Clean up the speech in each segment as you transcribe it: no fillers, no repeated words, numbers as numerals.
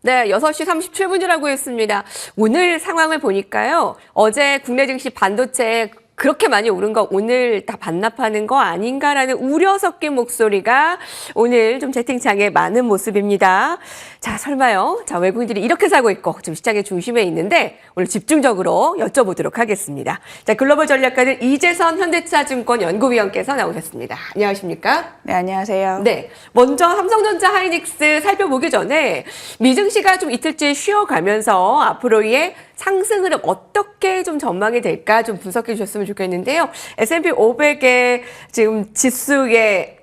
네, 6시 37분이라고 했습니다. 오늘 상황을 보니까요. 어제 국내 증시 반도체 그렇게 많이 오른 거 오늘 다 반납하는 거 아닌가라는 우려 섞인 목소리가 오늘 좀 채팅창에 많은 모습입니다. 자, 설마요. 자, 외국인들이 이렇게 사고 있고 지금 시장의 중심에 있는데 오늘 집중적으로 여쭤보도록 하겠습니다. 자, 글로벌 전략가들 이재선 현대차증권 연구위원께서 나오셨습니다. 안녕하십니까? 네, 안녕하세요. 네, 먼저 삼성전자 하이닉스 살펴보기 전에 미증시가 좀 이틀째 쉬어가면서 앞으로의 상승 흐름 어떻게 좀 전망이 될까 좀 분석해 주셨으면 좋겠는데요. S&P 500의 지금 지수의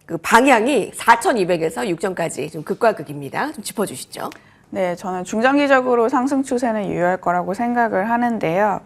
그 방향이 4,200에서 6,000까지 좀 극과 극입니다. 좀 짚어주시죠. 네, 저는 중장기적으로 상승 추세는 유효할 거라고 생각을 하는데요.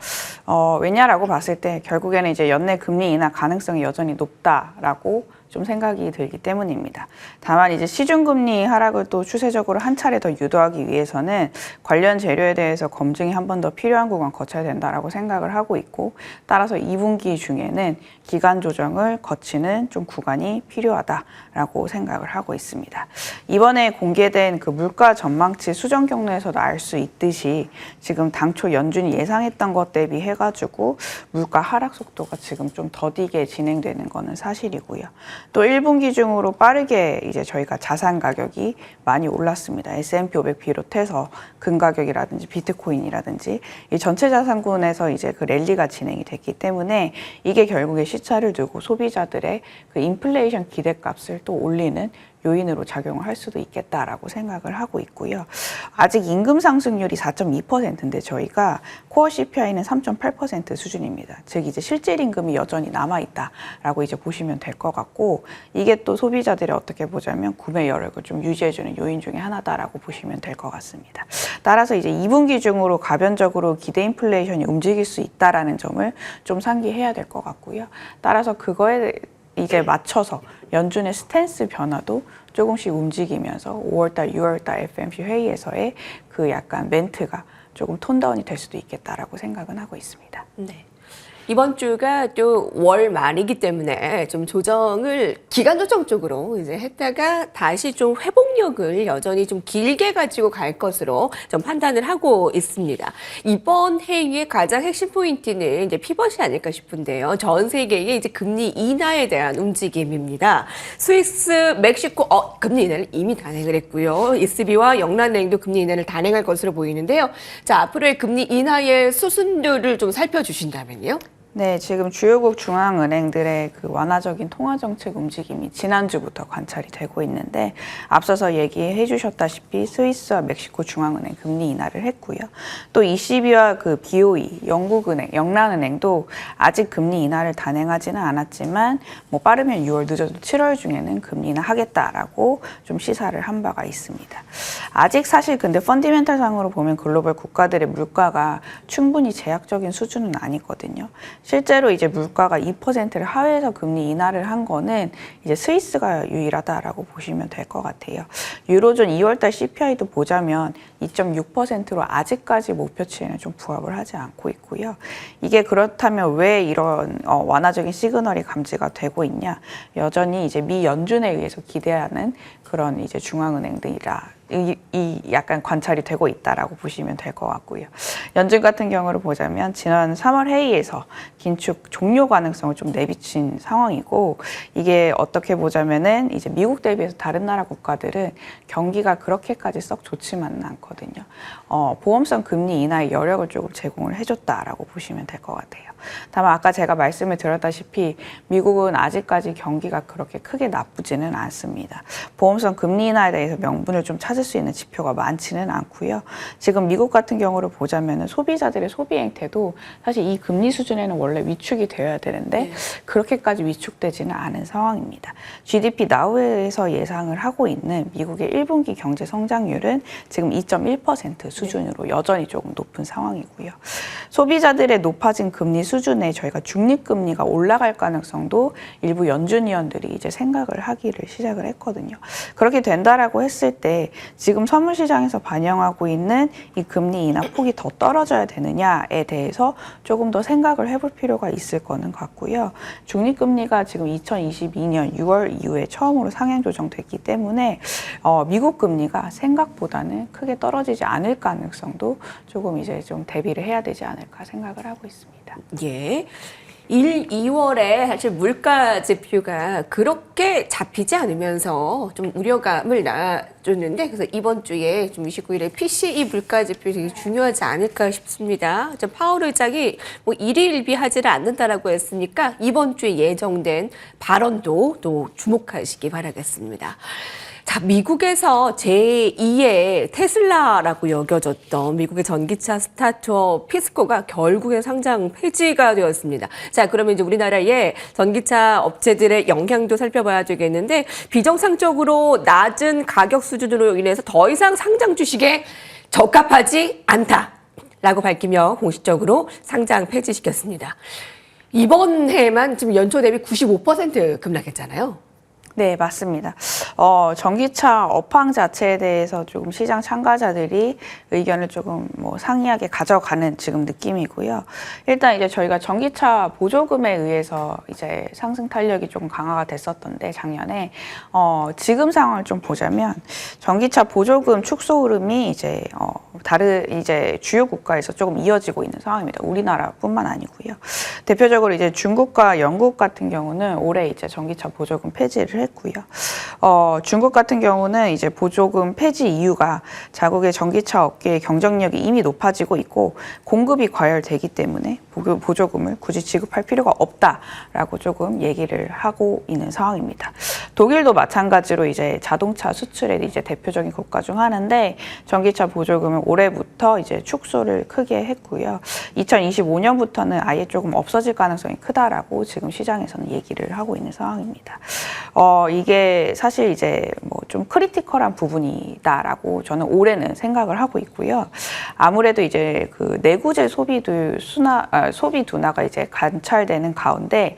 왜냐라고 봤을 때 결국에는 이제 연내 금리 인하 가능성이 여전히 높다라고 좀 생각이 들기 때문입니다. 다만 이제 시중금리 하락을 또 추세적으로 한 차례 더 유도하기 위해서는 관련 재료에 대해서 검증이 한 번 더 필요한 구간 거쳐야 된다라고 생각을 하고 있고, 따라서 2분기 중에는 기간 조정을 거치는 좀 구간이 필요하다라고 생각을 하고 있습니다. 이번에 공개된 그 물가 전망치 수정 경로에서도 알 수 있듯이 지금 당초 연준이 예상했던 것 대비 해가지고 물가 하락 속도가 지금 좀 더디게 진행되는 거는 사실이고요. 또 1분기 중으로 빠르게 이제 저희가 자산 가격이 많이 올랐습니다. S&P 500 비롯해서 금 가격이라든지 비트코인이라든지 이 전체 자산군에서 이제 그 랠리가 진행이 됐기 때문에 이게 결국에 시차를 두고 소비자들의 그 인플레이션 기대값을 또 올리는 요인으로 작용을 할 수도 있겠다라고 생각을 하고 있고요. 아직 임금 상승률이 4.2%인데 저희가 코어 CPI는 3.8% 수준입니다. 즉 이제 실질 임금이 여전히 남아있다라고 이제 보시면 될 것 같고, 이게 또 소비자들이 어떻게 보자면 구매 여력을 좀 유지해주는 요인 중에 하나다라고 보시면 될 것 같습니다. 따라서 이제 2분기 중으로 가변적으로 기대 인플레이션이 움직일 수 있다라는 점을 좀 상기해야 될 것 같고요. 따라서 그거에 이제 맞춰서 연준의 스탠스 변화도 조금씩 움직이면서 5월달, 6월달 FOMC 회의에서의 그 약간 멘트가 조금 톤다운이 될 수도 있겠다라고 생각은 하고 있습니다. 네. 이번 주가 또 월 말이기 때문에 좀 조정을 기간 조정 쪽으로 이제 했다가 다시 좀 회복력을 여전히 좀 길게 가지고 갈 것으로 좀 판단을 하고 있습니다. 이번 회의의 가장 핵심 포인트는 이제 피벗이 아닐까 싶은데요. 전 세계의 이제 금리 인하에 대한 움직임입니다. 스위스, 멕시코, 금리 인하를 이미 단행을 했고요. ECB와 영란은행도 금리 인하를 단행할 것으로 보이는데요. 자, 앞으로의 금리 인하의 수순들을 좀 살펴주신다면요. 네, 지금 주요국 중앙은행들의 그 완화적인 통화정책 움직임이 지난주부터 관찰이 되고 있는데, 앞서서 얘기해 주셨다시피 스위스와 멕시코 중앙은행 금리 인하를 했고요. 또 ECB와 그 BOE, 영국은행, 영란은행도 아직 금리 인하를 단행하지는 않았지만 뭐 빠르면 6월, 늦어도 7월 중에는 금리 인하 하겠다라고 좀 시사를 한 바가 있습니다. 아직 사실 근데 펀디멘탈 상으로 보면 글로벌 국가들의 물가가 충분히 제약적인 수준은 아니거든요. 실제로 이제 물가가 2%를 하회해서 금리 인하를 한 거는 이제 스위스가 유일하다라고 보시면 될 것 같아요. 유로존 2월달 CPI도 보자면 2.6%로 아직까지 목표치에는 좀 부합을 하지 않고 있고요. 이게 그렇다면 왜 이런 완화적인 시그널이 감지가 되고 있냐? 여전히 이제 미 연준에 의해서 기대하는 그런 이제 중앙은행들이라 이 약간 관찰이 되고 있다라고 보시면 될 것 같고요. 연준 같은 경우를 보자면 지난 3월 회의에서 긴축 종료 가능성을 좀 내비친 상황이고, 이게 어떻게 보자면은 이제 미국 대비해서 다른 나라 국가들은 경기가 그렇게까지 썩 좋지만은 않거든요. 보험성 금리 인하의 여력을 조금 제공을 해줬다라고 보시면 될 것 같아요. 다만 아까 제가 말씀을 드렸다시피 미국은 아직까지 경기가 그렇게 크게 나쁘지는 않습니다. 보험성 금리 인하에 대해서 명분을 좀 찾을 수 있는 지표가 많지는 않고요. 지금 미국 같은 경우를 보자면 소비자들의 소비 행태도 사실 이 금리 수준에는 원래 위축이 되어야 되는데 그렇게까지 위축되지는 않은 상황입니다. GDP 나우에서 예상을 하고 있는 미국의 1분기 경제 성장률은 지금 2.1% 수준으로 여전히 조금 높은 상황이고요. 소비자들의 높아진 금리 수준에 저희가 중립금리가 올라갈 가능성도 일부 연준위원들이 이제 생각을 하기를 시작을 했거든요. 그렇게 된다라고 했을 때 지금 선물 시장에서 반영하고 있는 이 금리 인하 폭이 더 떨어져야 되느냐에 대해서 조금 더 생각을 해볼 필요가 있을 거는 같고요. 중립금리가 지금 2022년 6월 이후에 처음으로 상향 조정됐기 때문에 미국 금리가 생각보다는 크게 떨어지지 않을 가능성도 조금 이제 좀 대비를 해야 되지 않을까 생각을 하고 있습니다. 예. 1, 2월에 사실 물가 지표가 그렇게 잡히지 않으면서 좀 우려감을 낳아줬는데, 그래서 이번 주에 좀 29일에 PCE 물가 지표 되게 중요하지 않을까 싶습니다. 파월 의장이 뭐 일희일비하지를 않는다라고 했으니까 이번 주에 예정된 발언도 또 주목하시기 바라겠습니다. 자, 미국에서 제2의 테슬라라고 여겨졌던 미국의 전기차 스타트업 피스코가 결국엔 상장 폐지가 되었습니다. 자, 그러면 이제 우리나라의 전기차 업체들의 영향도 살펴봐야 되겠는데, 비정상적으로 낮은 가격 수준으로 인해서 더 이상 상장 주식에 적합하지 않다라고 밝히며 공식적으로 상장 폐지시켰습니다. 이번 해만 지금 연초 대비 95% 급락했잖아요. 네, 맞습니다. 전기차 업황 자체에 대해서 조금 시장 참가자들이 의견을 조금 뭐 상이하게 가져가는 지금 느낌이고요. 일단 이제 저희가 전기차 보조금에 의해서 이제 상승 탄력이 좀 강화가 됐었던데, 작년에 지금 상황을 좀 보자면 전기차 보조금 축소 흐름이 이제 다른 이제 주요 국가에서 조금 이어지고 있는 상황입니다. 우리나라뿐만 아니고요. 대표적으로 이제 중국과 영국 같은 경우는 올해 이제 전기차 보조금 폐지를 했고요. 중국 같은 경우는 이제 보조금 폐지 이유가 자국의 전기차 업계의 경쟁력이 이미 높아지고 있고 공급이 과열되기 때문에 보조금을 굳이 지급할 필요가 없다라고 조금 얘기를 하고 있는 상황입니다. 독일도 마찬가지로 이제 자동차 수출에 이제 대표적인 국가 중 하나인데, 전기차 보조금을 올해부터 이제 축소를 크게 했고요. 2025년부터는 아예 조금 없어질 가능성이 크다라고 지금 시장에서는 얘기를 하고 있는 상황입니다. 이게 사실 이제 뭐 좀 크리티컬한 부분이다라고 저는 올해는 생각을 하고 있고요. 아무래도 이제 그 내구재 소비 둔화가 이제 관찰되는 가운데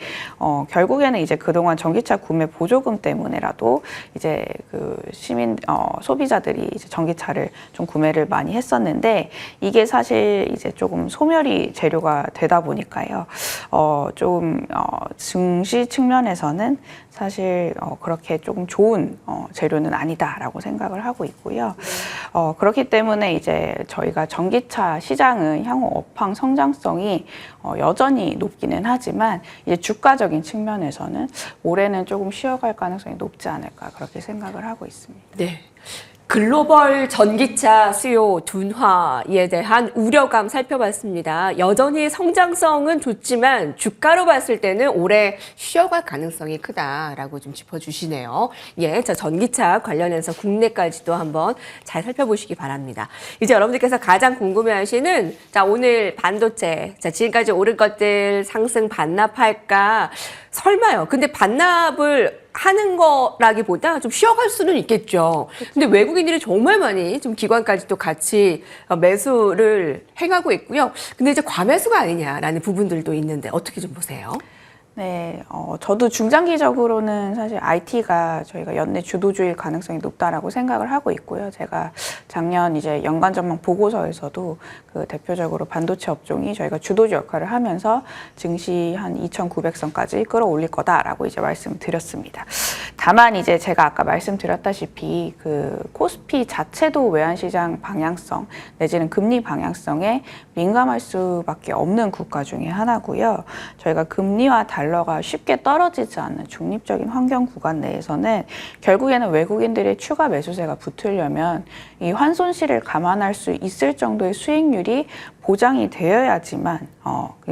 결국에는 이제 그동안 전기차 구매 보조금 때문에라도 이제 그 시민 소비자들이 이제 전기차를 좀 구매를 많이 했었는데, 이게 사실 이제 조금 소멸이 재료가 되다 보니까요. 증시 측면에서는 사실 그렇게 조금 좋은 재료는 아니다라고 생각을 하고 있고요. 그렇기 때문에 이제 저희가 전기차 시장은 향후 업황 성장성이 여전히 높기는 하지만 이제 주가적인 측면에서는 올해는 조금 쉬어갈 가능성이 높지 않을까, 그렇게 생각을 하고 있습니다. 네. 글로벌 전기차 수요 둔화에 대한 우려감 살펴봤습니다. 여전히 성장성은 좋지만 주가로 봤을 때는 올해 쉬어갈 가능성이 크다라고 좀 짚어주시네요. 예, 자, 전기차 관련해서 국내까지도 한번 잘 살펴보시기 바랍니다. 이제 여러분들께서 가장 궁금해하시는, 자, 오늘 반도체, 자, 지금까지 오른 것들 상승 반납할까? 설마요. 근데 반납을 하는 거라기보다 좀 쉬어갈 수는 있겠죠. 근데 외국인들이 정말 많이 좀 기관까지도 같이 매수를 행하고 있고요. 근데 이제 과매수가 아니냐라는 부분들도 있는데 어떻게 좀 보세요? 네, 저도 중장기적으로는 사실 IT가 저희가 연내 주도주일 가능성이 높다라고 생각을 하고 있고요. 제가 작년 이제 연간 전망 보고서에서도 그 대표적으로 반도체 업종이 저희가 주도주 역할을 하면서 증시 한 2,900선까지 끌어올릴 거다라고 이제 말씀드렸습니다. 다만 이제 제가 아까 말씀드렸다시피 그 코스피 자체도 외환시장 방향성 내지는 금리 방향성에 민감할 수밖에 없는 국가 중에 하나고요. 저희가 금리와 달러가 쉽게 떨어지지 않는 중립적인 환경 구간 내에서는 결국에는 외국인들의 추가 매수세가 붙으려면 이 환손실을 감안할 수 있을 정도의 수익률이 보장이 되어야지만,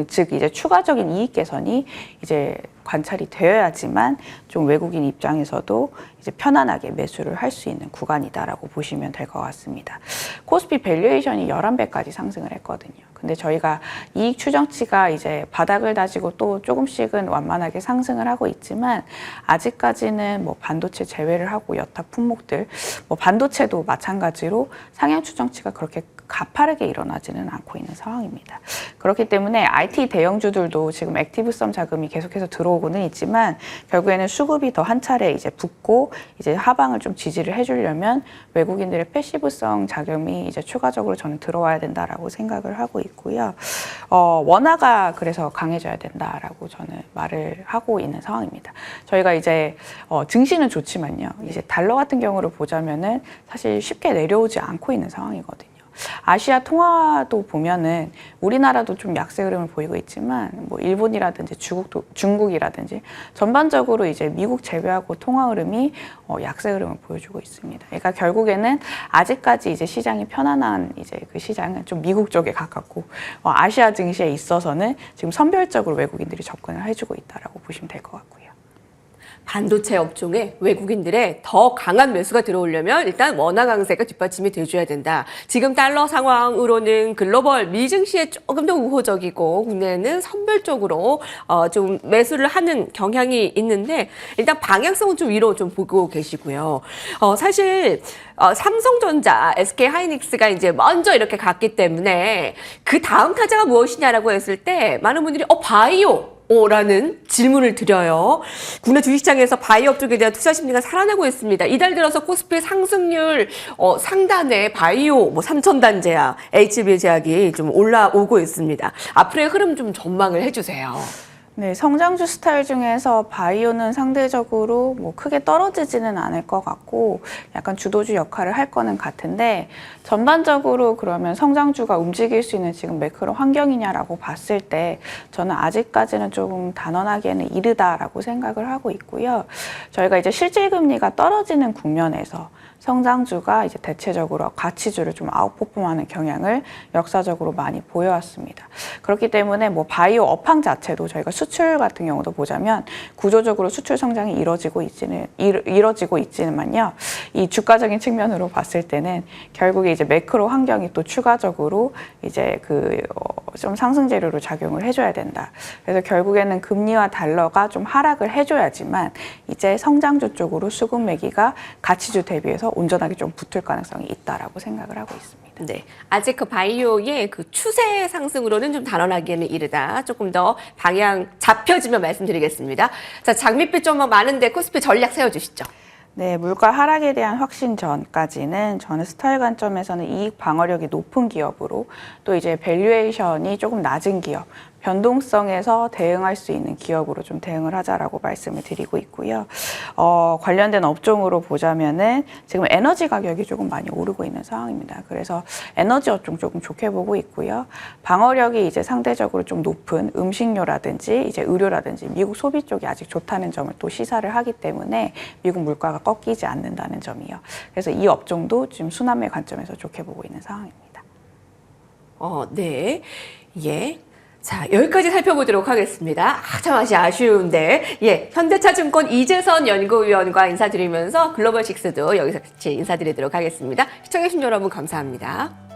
즉 이제 추가적인 이익 개선이 이제 관찰이 되어야지만 좀 외국인 입장에서도 이제 편안하게 매수를 할 수 있는 구간이다라고 보시면 될 것 같습니다. 코스피 밸류에이션이 11배까지 상승을 했거든요. 근데 저희가 이익 추정치가 이제 바닥을 다지고 또 조금씩은 완만하게 상승을 하고 있지만, 아직까지는 뭐 반도체 제외를 하고 여타 품목들, 뭐 반도체도 마찬가지로 상향 추정치가 그렇게 가파르게 일어나지는 않고 있는 상황입니다. 그렇기 때문에 IT 대형주들도 지금 액티브성 자금이 계속해서 들어오고는 있지만 결국에는 수급이 더 한 차례 이제 붙고 이제 하방을 좀 지지를 해주려면 외국인들의 패시브성 자금이 이제 추가적으로 저는 들어와야 된다라고 생각을 하고 있고요. 원화가 그래서 강해져야 된다라고 저는 말을 하고 있는 상황입니다. 저희가 이제 증시는 좋지만요. 이제 달러 같은 경우를 보자면은 사실 쉽게 내려오지 않고 있는 상황이거든요. 아시아 통화도 보면은 우리나라도 좀 약세 흐름을 보이고 있지만 뭐 일본이라든지 중국이라든지 전반적으로 이제 미국 제외하고 통화 흐름이 약세 흐름을 보여주고 있습니다. 그러니까 결국에는 아직까지 이제 시장이 편안한 이제 그 시장은 좀 미국 쪽에 가깝고 아시아 증시에 있어서는 지금 선별적으로 외국인들이 접근을 해주고 있다라고 보시면 될 것 같고요. 반도체 업종에 외국인들의 더 강한 매수가 들어오려면 일단 원화 강세가 뒷받침이 돼줘야 된다. 지금 달러 상황으로는 글로벌 미증시에 조금 더 우호적이고 국내는 선별적으로 좀 매수를 하는 경향이 있는데 일단 방향성은 좀 위로 좀 보고 계시고요. 사실 삼성전자, SK하이닉스가 이제 먼저 이렇게 갔기 때문에 그 다음 타자가 무엇이냐라고 했을 때 많은 분들이 바이오 라는 질문을 드려요. 국내 주식시장에서 바이오 쪽에 대한 투자 심리가 살아나고 있습니다. 이달 들어서 코스피 상승률 상단에 바이오 삼천단제약, HB제약이 좀 올라오고 있습니다. 앞으로의 흐름 좀 전망을 해주세요. 네, 성장주 스타일 중에서 바이오는 상대적으로 뭐 크게 떨어지지는 않을 것 같고 약간 주도주 역할을 할 거는 같은데 전반적으로 그러면 성장주가 움직일 수 있는 지금 매크로 환경이냐라고 봤을 때 저는 아직까지는 조금 단언하기에는 이르다라고 생각을 하고 있고요. 저희가 이제 실질금리가 떨어지는 국면에서 성장주가 이제 대체적으로 가치주를 좀 아웃퍼폼하는 경향을 역사적으로 많이 보여왔습니다. 그렇기 때문에 뭐 바이오 업황 자체도 저희가 수출 같은 경우도 보자면 구조적으로 수출 성장이 이뤄지고 있지만요. 이 주가적인 측면으로 봤을 때는 결국에 이제 매크로 환경이 또 추가적으로 이제 좀 상승 재료로 작용을 해줘야 된다. 그래서 결국에는 금리와 달러가 좀 하락을 해줘야지만 이제 성장주 쪽으로 수급 매기가 가치주 대비해서 온전하게 좀 붙을 가능성이 있다라고 생각을 하고 있습니다. 네, 아직 그 바이오의 그 추세 상승으로는 좀 단언하기에는 이르다. 조금 더 방향 잡혀지면 말씀드리겠습니다. 자, 장밋빛 좀 많은데 코스피 전략 세워주시죠. 네, 물가 하락에 대한 확신 전까지는 저는 스타일 관점에서는 이익 방어력이 높은 기업으로 또 이제 밸류에이션이 조금 낮은 기업, 변동성에서 대응할 수 있는 기업으로 좀 대응을 하자라고 말씀을 드리고 있고요. 관련된 업종으로 보자면은 지금 에너지 가격이 조금 많이 오르고 있는 상황입니다. 그래서 에너지 업종 조금 좋게 보고 있고요. 방어력이 이제 상대적으로 좀 높은 음식료라든지 이제 의료라든지 미국 소비 쪽이 아직 좋다는 점을 또 시사를 하기 때문에 미국 물가가 꺾이지 않는다는 점이요. 그래서 이 업종도 지금 순환매 관점에서 좋게 보고 있는 상황입니다. 네. 예. 자, 여기까지 살펴보도록 하겠습니다. 참 아쉬운데. 예, 현대차증권 이재선 연구위원과 인사드리면서 글로벌 식스도 여기서 같이 인사드리도록 하겠습니다. 시청해주신 여러분 감사합니다.